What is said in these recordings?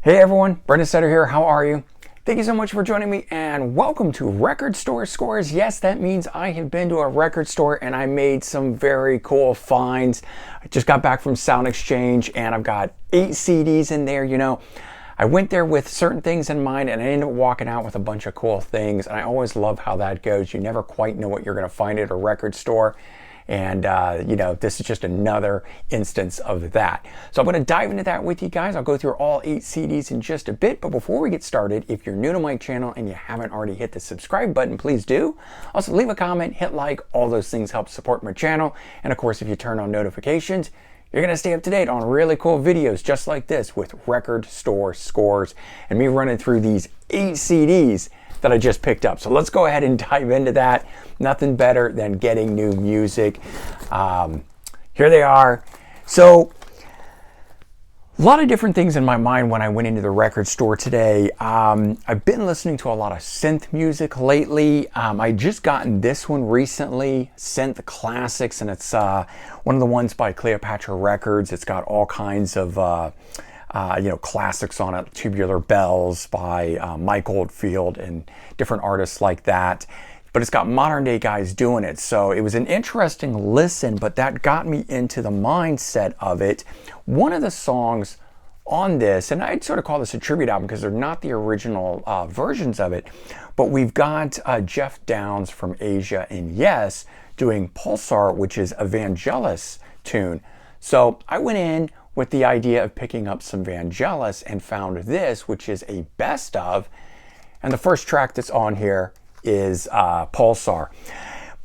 Hey everyone, Brendan Sutter here. How are you? Thank you so much for joining me and welcome to Record Store Scores. Yes, that means I have been to a record store and I made some very cool finds. I just got back from Sound Exchange and I've got 8 CDs in there. I went there with certain things in mind and I ended up walking out with a bunch of cool things. And I always love how that goes. You never quite know what you're going to find at a record store. And, this is just another instance of that. So I'm going to dive into that with you guys. I'll go through all 8 CDs in just a bit. But before we get started, if you're new to my channel and you haven't already hit the subscribe button, please do. Also, leave a comment, hit like. All those things help support my channel. And of course, if you turn on notifications, you're going to stay up to date on really cool videos just like this with Record Store Scores and me running through these 8 CDs that I just picked up. So let's go ahead and dive into that. Nothing better than getting new music. Here they are. So a lot of different things in my mind when I went into the record store today. I've been listening to a lot of synth music lately. I just gotten this one recently, Synth Classics, and it's one of the ones by Cleopatra Records. It's got all kinds of classics on it, Tubular Bells by Mike Oldfield and different artists like that. But it's got modern day guys doing it. So it was an interesting listen, but that got me into the mindset of it. One of the songs on this, and I'd sort of call this a tribute album because they're not the original versions of it, but we've got Jeff Downs from Asia and Yes doing Pulsar, which is a Vangelis tune. So I went in with the idea of picking up some Vangelis and found this, which is a best of. And the first track that's on here is Pulsar.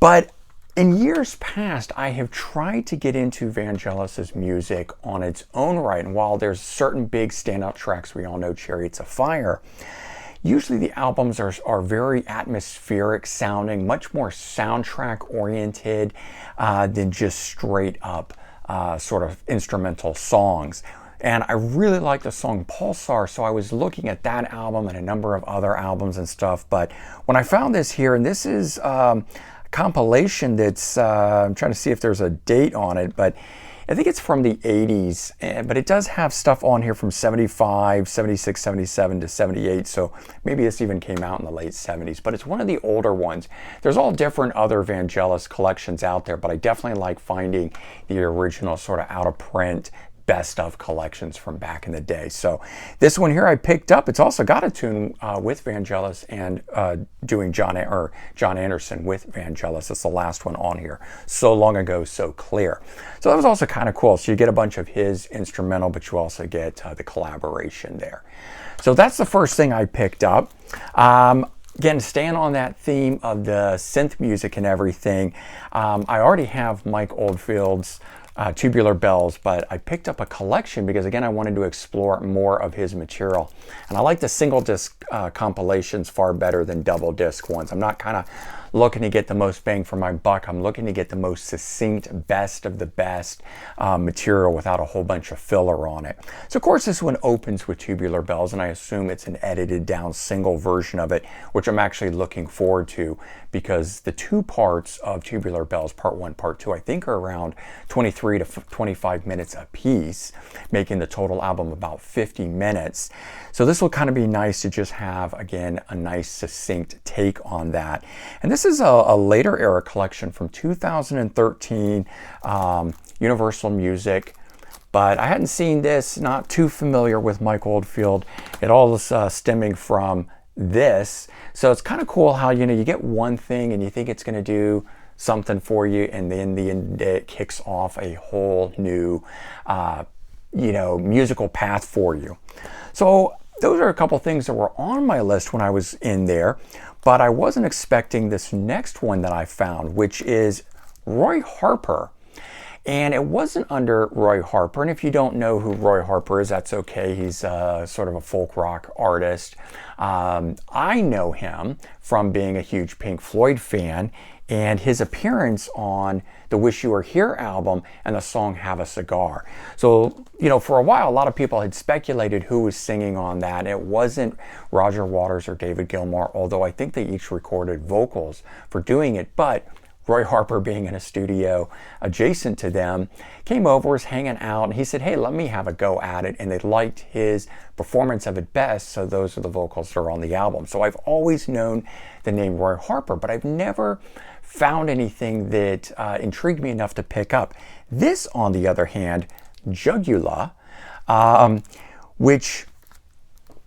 But in years past, I have tried to get into Vangelis's music on its own right. And while there's certain big standout tracks, we all know Chariots of Fire, usually the albums are very atmospheric sounding, much more soundtrack oriented than just straight up sort of instrumental songs. And I really like the song Pulsar, so I was looking at that album and a number of other albums and stuff. But when I found this here, and this is a compilation that's, I'm trying to see if there's a date on it, but I think it's from the 80s, but it does have stuff on here from 75, 76, 77 to 78, so maybe this even came out in the late 70s, but it's one of the older ones. There's all different other Vangelis collections out there, but I definitely like finding the original sort of out of print best of collections from back in the day. So this one here I picked up. It's also got a tune with Vangelis and doing John Anderson with Vangelis. It's the last one on here. So Long Ago, So Clear. So that was also kind of cool. So you get a bunch of his instrumental, but you also get the collaboration there. So that's the first thing I picked up. Again, staying on that theme of the synth music and everything, I already have Mike Oldfield's Tubular Bells, but I picked up a collection because, again, I wanted to explore more of his material. And I like the single disc compilations far better than double disc ones. I'm not kind of looking to get the most bang for my buck. I'm looking to get the most succinct, best of the best material without a whole bunch of filler on it. So, of course, this one opens with Tubular Bells, and I assume it's an edited down single version of it, which I'm actually looking forward to because the 2 parts of Tubular Bells, part 1, part 2, I think are around 23 to 25 minutes a piece, making the total album about 50 minutes. So this will kind of be nice to just have, again, a nice succinct take on that. And this is a later era collection from 2013, Universal Music. But I hadn't seen this, not too familiar with Mike Oldfield. It all is stemming from this. So it's kind of cool how, you get one thing and you think it's going to do something for you, and then the end it kicks off a whole new, musical path for you. So those are a couple things that were on my list when I was in there, but I wasn't expecting this next one that I found, which is Roy Harper. And it wasn't under Roy Harper. And if you don't know who Roy Harper is, that's okay. He's sort of a folk rock artist. I know him from being a huge Pink Floyd fan and his appearance on the Wish You Were Here album and the song Have a Cigar. So, for a while, a lot of people had speculated who was singing on that. It wasn't Roger Waters or David Gilmour, although I think they each recorded vocals for doing it. But Roy Harper, being in a studio adjacent to them, came over, was hanging out, and he said, hey, let me have a go at it. And they liked his performance of it best, so those are the vocals that are on the album. So I've always known the name Roy Harper, but I've never found anything that intrigued me enough to pick up. This, on the other hand, Jugula, which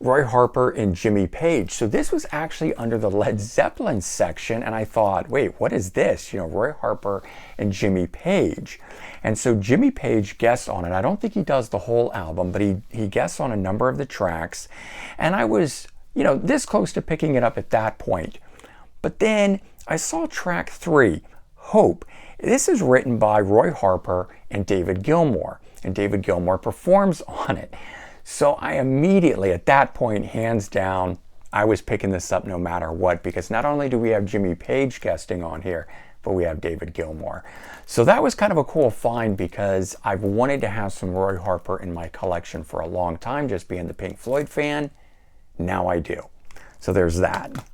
Roy Harper and Jimmy Page. So this was actually under the Led Zeppelin section, and I thought, wait, what is this? You know, Roy Harper and Jimmy Page. And so Jimmy Page guests on it. I don't think he does the whole album, but he guests on a number of the tracks. And I was, you know, this close to picking it up at that point. But then I saw track 3, Hope. This is written by Roy Harper and David Gilmour, and David Gilmour performs on it. So I immediately, at that point, hands down, I was picking this up no matter what, because not only do we have Jimmy Page guesting on here, but we have David Gilmour. So that was kind of a cool find, because I've wanted to have some Roy Harper in my collection for a long time, just being the Pink Floyd fan. Now I do. So there's that.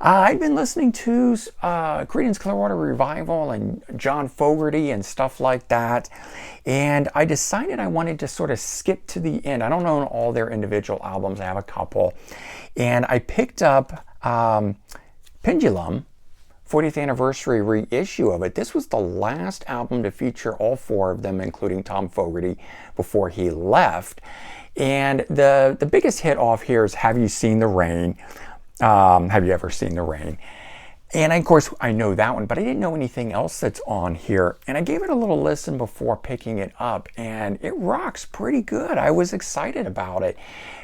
I've been listening to Creedence Clearwater Revival and John Fogerty and stuff like that, and I decided I wanted to sort of skip to the end. I don't own all their individual albums. I have a couple, and I picked up Pendulum, 40th anniversary reissue of it. This was the last album to feature all 4 of them, including Tom Fogerty, before he left. And the biggest hit off here is Have You Seen the Rain? Have You Ever Seen the Rain? And of course, I know that one, but I didn't know anything else that's on here. And I gave it a little listen before picking it up, and it rocks pretty good. I was excited about it.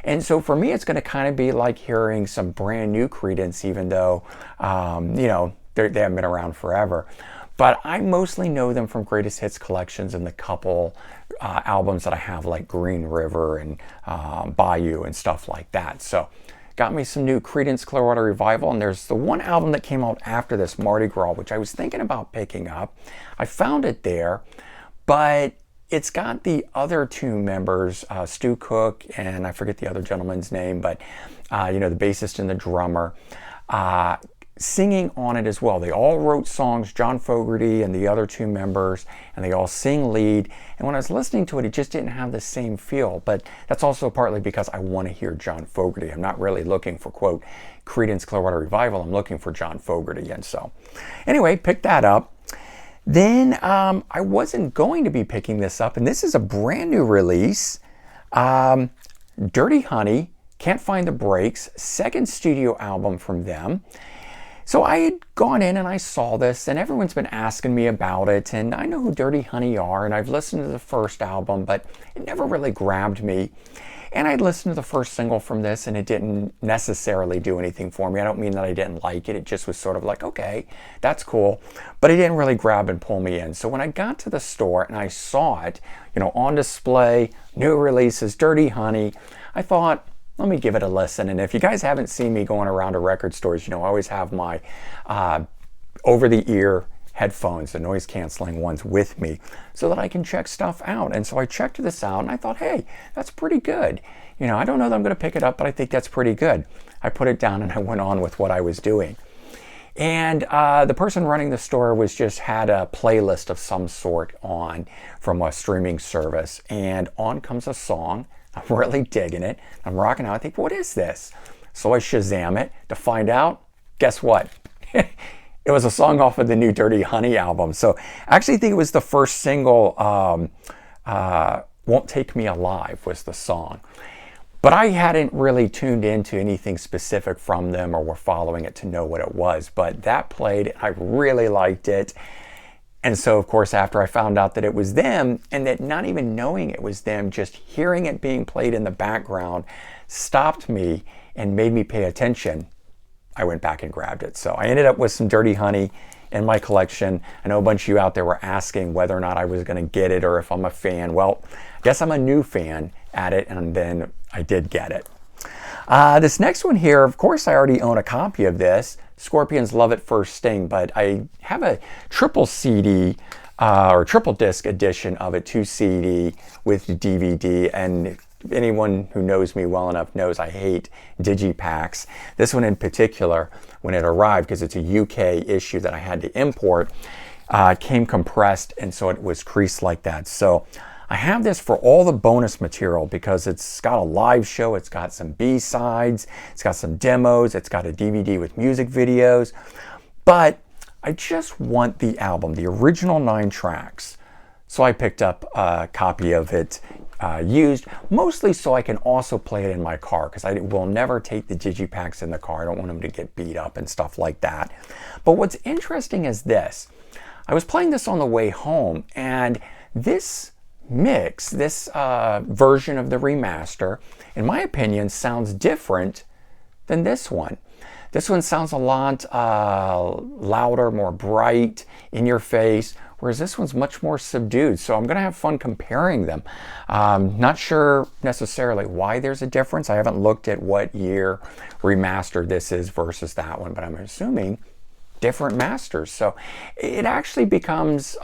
And so for me, it's going to kind of be like hearing some brand new Creedence, even though, you know, they haven't been around forever. But I mostly know them from greatest hits collections and the couple albums that I have, like Green River and Bayou and stuff like that. So got me some new Creedence Clearwater Revival, and there's the one album that came out after this, Mardi Gras, which I was thinking about picking up. I found it there, but it's got the other 2 members, Stu Cook, and I forget the other gentleman's name, but you know, the bassist and the drummer, singing on it as well. They all wrote songs, John Fogerty and the other 2 members, and they all sing lead. And when I was listening to it, it just didn't have the same feel. But that's also partly because I want to hear John Fogerty. I'm not really looking for, quote, Creedence Clearwater Revival. I'm looking for John Fogerty. And so anyway, picked that up. Then I wasn't going to be picking this up, and this is a brand new release. Dirty Honey, Can't Find the Breaks, 2nd studio album from them. So I had gone in and I saw this, and everyone's been asking me about it, and I know who Dirty Honey are, and I've listened to the first album, but it never really grabbed me. And I'd listened to the first single from this, and it didn't necessarily do anything for me. I don't mean that I didn't like it. It just was sort of like, okay, that's cool. But it didn't really grab and pull me in. So when I got to the store and I saw it, you know, on display, new releases, Dirty Honey, I thought, let me give it a listen. And if you guys haven't seen me going around to record stores, you know, I always have my over-the-ear headphones, the noise canceling ones, with me so that I can check stuff out. And so I checked this out and I thought, hey, that's pretty good. You know, I don't know that I'm going to pick it up, but I think that's pretty good. I put it down and I went on with what I was doing. And the person running the store was just had a playlist of some sort on from a streaming service, and on comes a song. I'm really digging it. I'm rocking out. I think, what is this? So I Shazam it to find out. Guess what? It was a song off of the new Dirty Honey album. So I actually think it was the first single, Won't Take Me Alive was the song. But I hadn't really tuned into anything specific from them or were following it to know what it was. But that played, I really liked it. And so, of course, after I found out that it was them, and that not even knowing it was them, just hearing it being played in the background stopped me and made me pay attention, I went back and grabbed it. So I ended up with some Dirty Honey in my collection. I know a bunch of you out there were asking whether or not I was going to get it or if I'm a fan. Well, I guess I'm a new fan at it, and then I did get it. This next one here, of course, I already own a copy of this, Scorpions' Love at First Sting, but I have a triple CD or triple disc edition of it, 2 CD with DVD, and anyone who knows me well enough knows I hate digipacks. This one in particular, when it arrived, because it's a UK issue that I had to import, came compressed, and so it was creased like that. So I have this for all the bonus material because it's got a live show, it's got some B-sides, it's got some demos, it's got a DVD with music videos, but I just want the album, the original 9 tracks. So I picked up a copy of it used, mostly so I can also play it in my car, because I will never take the digipacks in the car. I don't want them to get beat up and stuff like that. But what's interesting is this. I was playing this on the way home, and this mix, this version of the remaster, in my opinion, sounds different than this one. This one sounds a lot louder, more bright, in your face, whereas this one's much more subdued. So I'm going to have fun comparing them. Not sure necessarily why there's a difference. I haven't looked at what year remastered this is versus that one, but I'm assuming different masters. So it actually becomes,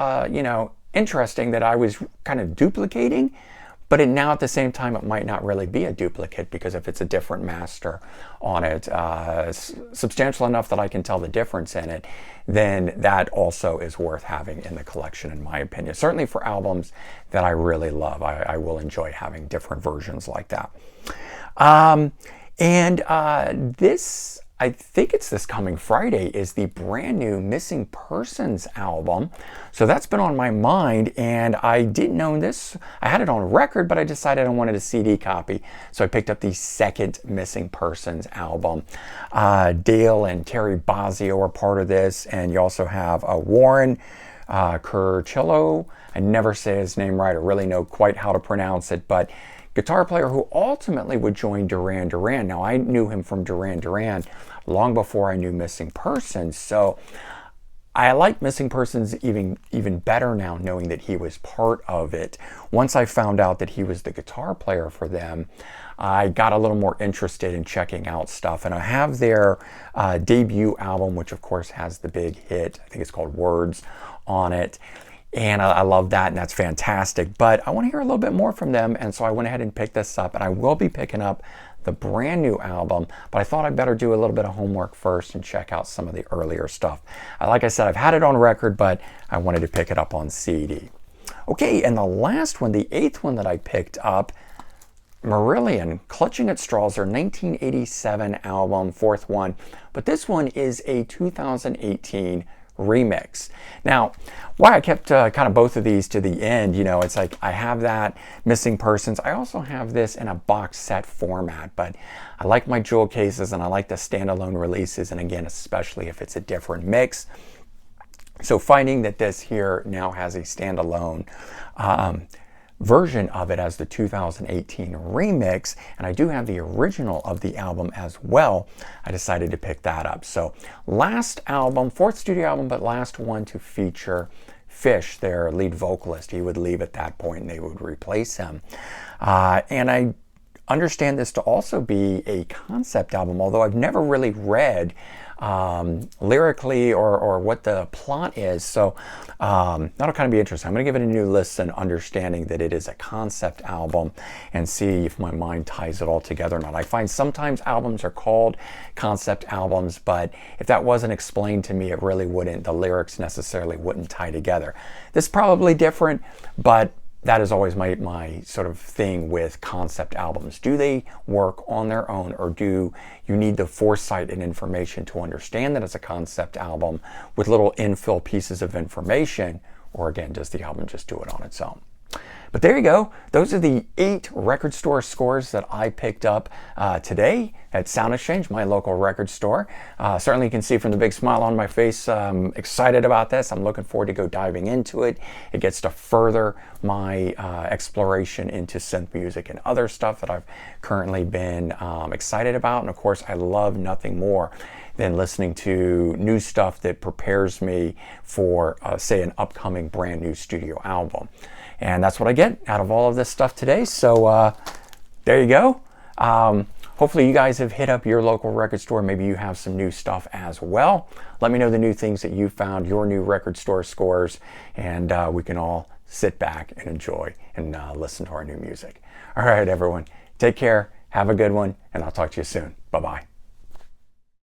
interesting that I was kind of duplicating, but now at the same time, it might not really be a duplicate, because if it's a different master on it, substantial enough that I can tell the difference in it, then that also is worth having in the collection, in my opinion. Certainly for albums that I really love, I will enjoy having different versions like that. This, I think it's this coming Friday, is the brand new Missing Persons album. So that's been on my mind, and I didn't own this. I had it on record, but I decided I wanted a CD copy. So I picked up the second Missing Persons album. Dale and Terry Bozzio are part of this, and you also have Warren Curcillo. I never say his name right, or really know quite how to pronounce it, but guitar player who ultimately would join Duran Duran. Now, I knew him from Duran Duran long before I knew Missing Persons, so I like Missing Persons even better now, knowing that he was part of it. Once I found out that he was the guitar player for them, I got a little more interested in checking out stuff, and I have their debut album, which of course has the big hit, I think it's called Words, on it. And I love that, and that's fantastic. But I want to hear a little bit more from them, and so I went ahead and picked this up, and I will be picking up the brand new album, but I thought I'd better do a little bit of homework first and check out some of the earlier stuff. Like I said, I've had it on record, but I wanted to pick it up on CD. Okay, and the last one, the 8th one that I picked up, Marillion, Clutching at Straws, their 1987 album, 4th one, but this one is a 2018 remix. Now, why I kept kind of both of these to the end, it's like I have that Missing Persons. I also have this in a box set format, but I like my jewel cases, and I like the standalone releases, and again, especially if it's a different mix. So finding that this here now has a standalone version of it as the 2018 remix, and I do have the original of the album as well, I decided to pick that up. So last album, 4th studio album, but last one to feature Fish, their lead vocalist. He would leave at that point and they would replace him. And I understand this to also be a concept album, although I've never really read lyrically or what the plot is, so that'll kind of be interesting. I'm going to give it a new listen, understanding that it is a concept album, and see if my mind ties it all together or not. I find sometimes albums are called concept albums, but if that wasn't explained to me, it really wouldn't, the lyrics necessarily wouldn't tie together. This is probably different, but that is always my sort of thing with concept albums. Do they work on their own, or do you need the foresight and information to understand that it's a concept album with little infill pieces of information, or again, does the album just do it on its own? But there you go. Those are the 8 record store scores that I picked up today at Sound Exchange, my local record store. Certainly you can see from the big smile on my face, I'm excited about this. I'm looking forward to go diving into it. It gets to further my exploration into synth music and other stuff that I've currently been excited about. And of course, I love nothing more than listening to new stuff that prepares me for, say, an upcoming brand new studio album. And that's what I get out of all of this stuff today. So there you go. Hopefully you guys have hit up your local record store. Maybe you have some new stuff as well. Let me know the new things that you found, your new record store scores, and we can all sit back and enjoy and listen to our new music. All right, everyone, take care, have a good one, and I'll talk to you soon. Bye-bye.